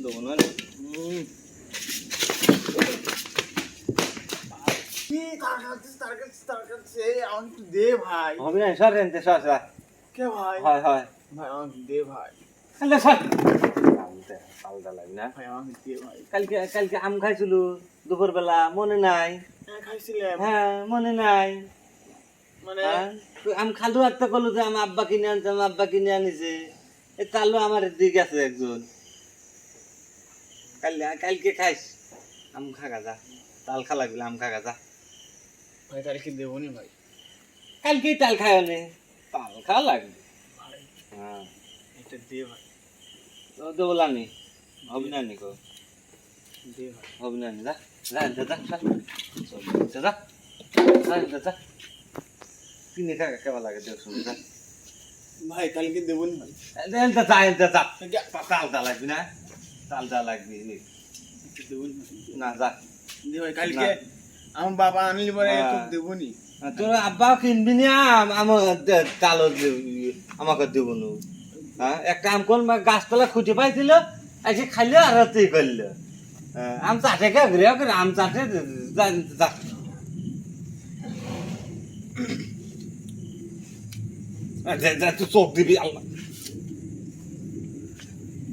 দেবো না কি তার কাছে আমাকে একটু দে ভাই। হবে না সর রেনতে সর সর কে ভাই? হয় হয় ভাই আমাকে দে ভাই। আল্লাহ সর পাল্টা লাগি না ভাই আমাকে দে ভাই। কালকে কালকে আম খাইছিল দুপুর বেলা মনে নাই? হ্যাঁ খাইছিলাম। হ্যাঁ মনে নাই মানে হ্যাঁ? তুই আম খালু একটা করলো যে আমার আব্বা কিনে আনছে আমার আব্বা কিনে আনিছে এ তালু আমার দিকে আছে একজন কালকে খাইস আম খাগা যা তাল খা লাগবে আম খাগা যা ভাই তাহলে কি দেবো নি ভাই? কালকেই তাল খায় নে তাল খা লাগবে ভাই হ্যাঁ এটা দে ভাই। তো বলানি হবে না নিকো দে ভাই। হবে না যা যা যা যা যা যা যা কিনে খাগা কেমন লাগে দেখ শুনে যা ভাই তাহলে কি দেবো নি ভাই? এনতে যা এনতে যা তালটা লাগবে না তালটা লাগবে একটু দেবো নি ভাই? না যা দে ভাই কালকে আমার বাবা আনলি পরে তো দেবো নি। তোর আব্বা কিনবি না আমার তালও আমাকে দেবো নু হ্যাঁ একটা আম কোন গাছতলা খুঁজে পাইছিল এসে খাইলে আর তুই করলো আম চাটে কে ঘুরে করে আম চাটে যা তুই চোখ দিবি আল্লাহ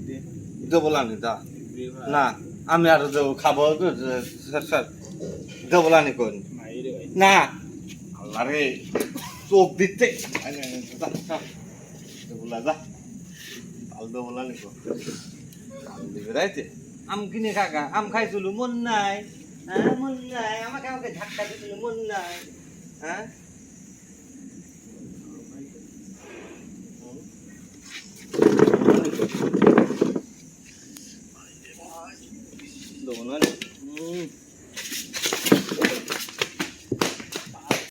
দে দেবো লানি যা দে ভাই। না আমি আর দেবো খাবো দেবো লানি কোন ভাই রে ভাই। না আল্লাহ রে চোখ দিতে বলা যা আলদো বলা নিকো দিবে রাইতে আম কিনে খাগা আম খাইছিল মন নাই হ্যাঁ মন নাই আমাকে আমাকে ধাক্কা দিছিল মন নাই হ্যাঁ দেবো না